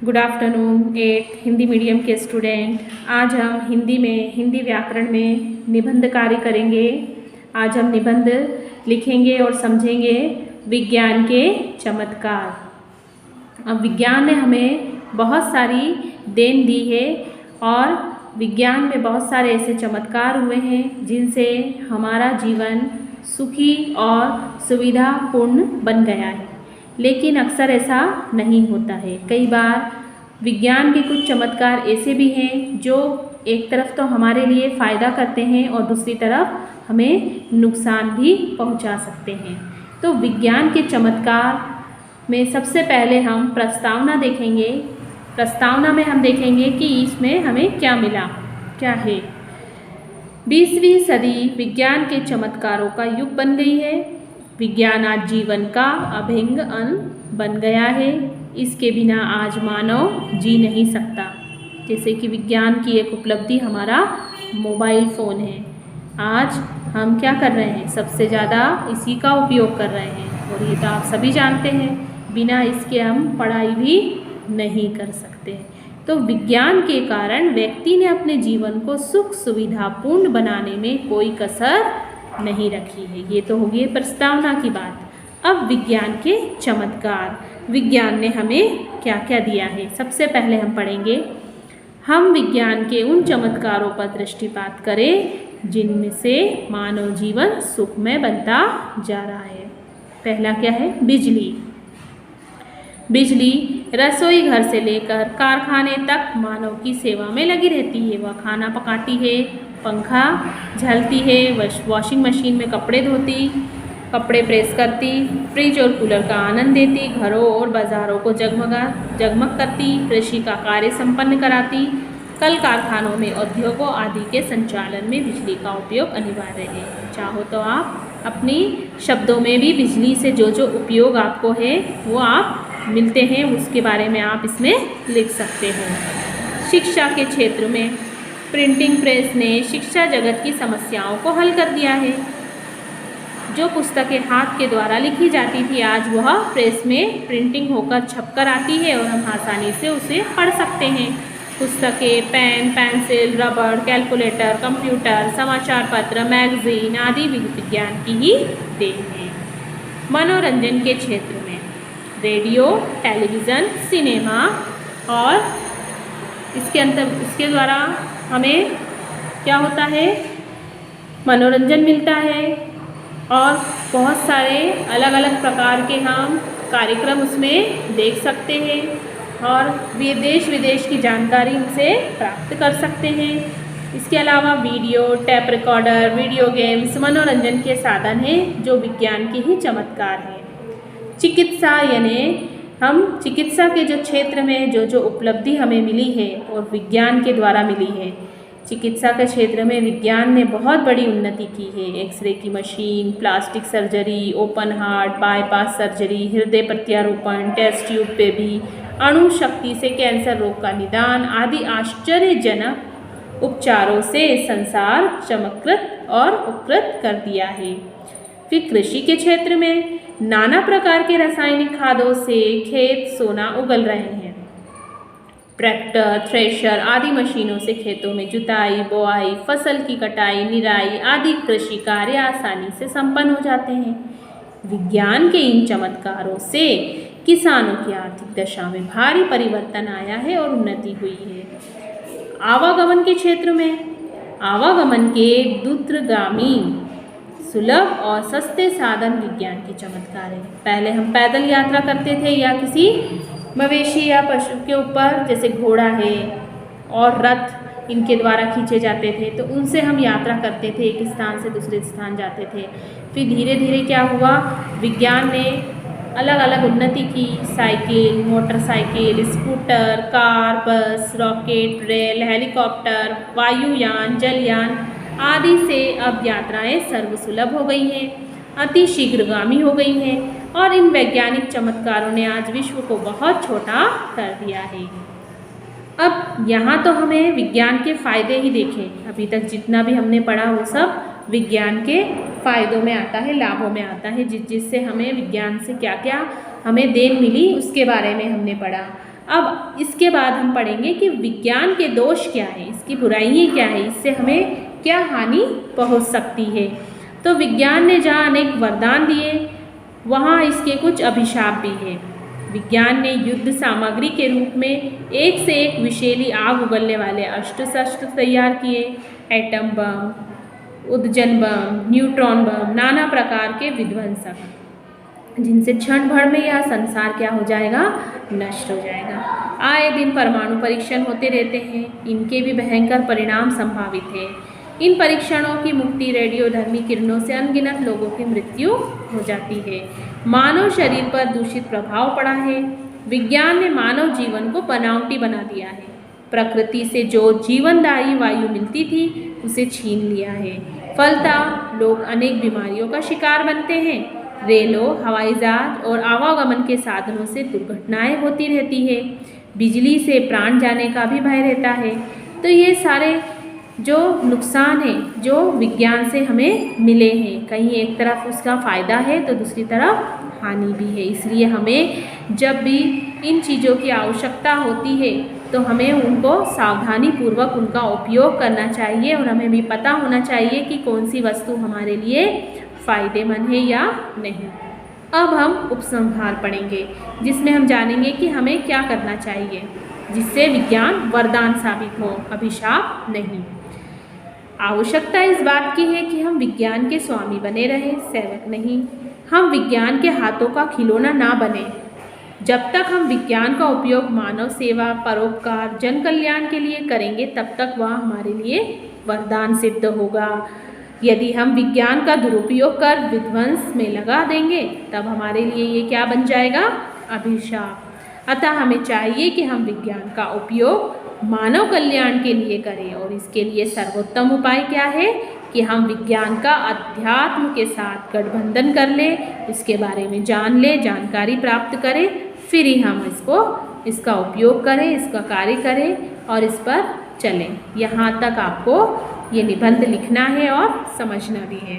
Good afternoon at Hindi medium के student. आज हम हिंदी में हिंदी व्याकरण में निबंध कार्य करेंगे। आज हम निबंध लिखेंगे और समझेंगे विज्ञान के चमत्कार। अब विज्ञान ने हमें बहुत सारी देन दी है और विज्ञान में बहुत सारे ऐसे चमत्कार हुए हैं जिनसे हमारा जीवन सुखी और सुविधापूर्ण बन गया है। लेकिन अक्सर ऐसा नहीं होता है। कई बार विज्ञान के कुछ चमत्कार ऐसे भी हैं जो एक तरफ तो हमारे लिए फ़ायदा करते हैं और दूसरी तरफ हमें नुकसान भी पहुंचा सकते हैं। तो विज्ञान के चमत्कार में सबसे पहले हम प्रस्तावना देखेंगे। प्रस्तावना में हम देखेंगे कि इसमें हमें क्या मिला, क्या है। 20वीं सदी विज्ञान के चमत्कारों का युग बन गई है। विज्ञान आज जीवन का अभिन्न अंग बन गया है। इसके बिना आज मानव जी नहीं सकता। जैसे कि विज्ञान की एक उपलब्धि हमारा मोबाइल फ़ोन है। आज हम क्या कर रहे हैं, सबसे ज़्यादा इसी का उपयोग कर रहे हैं और ये तो आप सभी जानते हैं। बिना इसके हम पढ़ाई भी नहीं कर सकते। तो विज्ञान के कारण व्यक्ति ने अपने जीवन को सुख सुविधापूर्ण बनाने में कोई कसर नहीं रखी है। ये तो होगी प्रस्तावना की बात। अब विज्ञान के चमत्कार, विज्ञान ने हमें क्या क्या दिया है, सबसे पहले हम पढ़ेंगे। हम विज्ञान के उन चमत्कारों पर दृष्टिपात करें जिनमें से मानव जीवन सुखमय बनता जा रहा है। पहला क्या है, बिजली। बिजली रसोई घर से लेकर कारखाने तक मानव की सेवा में लगी रहती है। वह खाना पकाती है, पंखा झलती है, वॉशिंग मशीन में कपड़े धोती, कपड़े प्रेस करती, फ्रिज और कूलर का आनंद देती, घरों और बाज़ारों को जगमग करती, कृषि का कार्य संपन्न कराती। कल कारखानों में उद्योगों आदि के संचालन में बिजली का उपयोग अनिवार्य है। चाहो तो आप अपनी शब्दों में भी बिजली से जो जो उपयोग आपको है वो आप मिलते हैं उसके बारे में आप इसमें लिख सकते हो। शिक्षा के क्षेत्र में प्रिंटिंग प्रेस ने शिक्षा जगत की समस्याओं को हल कर दिया है। जो पुस्तकें हाथ के द्वारा लिखी जाती थी आज वह प्रेस में प्रिंटिंग होकर छपकर आती है और हम आसानी से उसे पढ़ सकते हैं। पुस्तकें, पेन, पेंसिल, रबड़, कैलकुलेटर, कंप्यूटर, समाचार पत्र, मैगजीन आदि विज्ञान की ही देन है। मनोरंजन के क्षेत्र में रेडियो, टेलीविज़न, सिनेमा और इसके द्वारा हमें क्या होता है, मनोरंजन मिलता है और बहुत सारे अलग अलग प्रकार के हम कार्यक्रम उसमें देख सकते हैं और देश विदेश की जानकारी उनसे प्राप्त कर सकते हैं। इसके अलावा video, tape recorder, video games मनोरंजन के साधन हैं जो विज्ञान के ही चमत्कार हैं। चिकित्सा यानी हम चिकित्सा के जो क्षेत्र में जो जो उपलब्धि हमें मिली है और विज्ञान के द्वारा मिली है। चिकित्सा के क्षेत्र में विज्ञान ने बहुत बड़ी उन्नति की है। एक्सरे की machine, plastic surgery, open heart, bypass surgery, हृदय प्रत्यारोपण, टेस्ट ट्यूब बेबी, अणु शक्ति से कैंसर रोग का निदान आदि आश्चर्यजनक उपचारों से संसार चमत्कृत और उपकृत कर दिया है। फिर कृषि के क्षेत्र में नाना प्रकार के रासायनिक खादों से खेत सोना उगल रहे हैं। ट्रैक्टर, थ्रेशर आदि मशीनों से खेतों में जुताई, बोआई, फसल की कटाई, निराई आदि कृषि कार्य आसानी से संपन्न हो जाते हैं। विज्ञान के इन चमत्कारों से किसानों की आर्थिक दशा में भारी परिवर्तन आया है और उन्नति हुई है। आवागमन के क्षेत्र में आवागमन के द्रुतगामी, सुलभ और सस्ते साधन विज्ञान के चमत्कार है। पहले हम पैदल यात्रा करते थे या किसी मवेशी या पशु के ऊपर, जैसे घोड़ा है और रथ इनके द्वारा खींचे जाते थे, तो उनसे हम यात्रा करते थे, एक स्थान से दूसरे स्थान जाते थे। फिर धीरे धीरे क्या हुआ, विज्ञान ने अलग अलग उन्नति की। साइकिल, मोटरसाइकिल, स्कूटर, कार, बस, रॉकेट, रेल, हेलीकॉप्टर, वायुयान, जलयान आदि से अब यात्राएं सर्वसुलभ हो गई हैं, अति शीघ्रगामी हो गई हैं और इन वैज्ञानिक चमत्कारों ने आज विश्व को बहुत छोटा कर दिया है। अब यहाँ तो हमें विज्ञान के फ़ायदे ही देखे। अभी तक जितना भी हमने पढ़ा वो सब विज्ञान के फ़ायदों में आता है, लाभों में आता है, जिससे हमें विज्ञान से क्या क्या हमें देन मिली उसके बारे में हमने पढ़ा। अब इसके बाद हम पढ़ेंगे कि विज्ञान के दोष क्या है, इसकी बुराइयाँ क्या है, इससे हमें क्या हानि पहुंच सकती है। तो विज्ञान ने जहाँ अनेक वरदान दिए वहाँ इसके कुछ अभिशाप भी हैं। विज्ञान ने युद्ध सामग्री के रूप में एक से एक विषैली आग उगलने वाले अस्त्र शस्त्र तैयार किए, एटम बम, उद्जन बम, न्यूट्रॉन बम, नाना प्रकार के विध्वंसक, जिनसे क्षण भर में यह संसार क्या हो जाएगा, नष्ट हो जाएगा। आए दिन परमाणु परीक्षण होते रहते हैं, इनके भी भयंकर परिणाम संभावित हैं। इन परीक्षणों की मुक्ति रेडियोधर्मी किरणों से अनगिनत लोगों की मृत्यु हो जाती है। मानव शरीर पर दूषित प्रभाव पड़ा है। विज्ञान ने मानव जीवन को बनावटी बना दिया है। प्रकृति से जो जीवनदायी वायु मिलती थी उसे छीन लिया है। फलतः लोग अनेक बीमारियों का शिकार बनते हैं। रेलों, हवाई जहाज और आवागमन के साधनों से दुर्घटनाएं होती रहती है। बिजली से प्राण जाने का भी भय रहता है। तो ये सारे जो नुकसान हैं जो विज्ञान से हमें मिले हैं, कहीं एक तरफ उसका फ़ायदा है तो दूसरी तरफ हानि भी है। इसलिए हमें जब भी इन चीज़ों की आवश्यकता होती है तो हमें उनको सावधानी पूर्वक उनका उपयोग करना चाहिए और हमें भी पता होना चाहिए कि कौन सी वस्तु हमारे लिए फ़ायदेमंद है या नहीं। अब हम उपसंहार पढ़ेंगे जिसमें हम जानेंगे कि हमें क्या करना चाहिए जिससे विज्ञान वरदान साबित हो, अभिशाप नहीं। आवश्यकता इस बात की है कि हम विज्ञान के स्वामी बने रहें, सेवक नहीं। हम विज्ञान के हाथों का खिलौना ना बने। जब तक हम विज्ञान का उपयोग मानव सेवा, परोपकार, जन कल्याण के लिए करेंगे तब तक वह हमारे लिए वरदान सिद्ध होगा। यदि हम विज्ञान का दुरुपयोग कर विध्वंस में लगा देंगे तब हमारे लिए ये क्या बन जाएगा, अभिशाप। अतः हमें चाहिए कि हम विज्ञान का उपयोग मानव कल्याण के लिए करें और इसके लिए सर्वोत्तम उपाय क्या है कि हम विज्ञान का अध्यात्म के साथ गठबंधन कर लें, इसके बारे में जान लें, जानकारी प्राप्त करें, फिर ही हम इसका उपयोग करें, इसका कार्य करें और इस पर चलें। यहाँ तक आपको ये निबंध लिखना है और समझना भी है।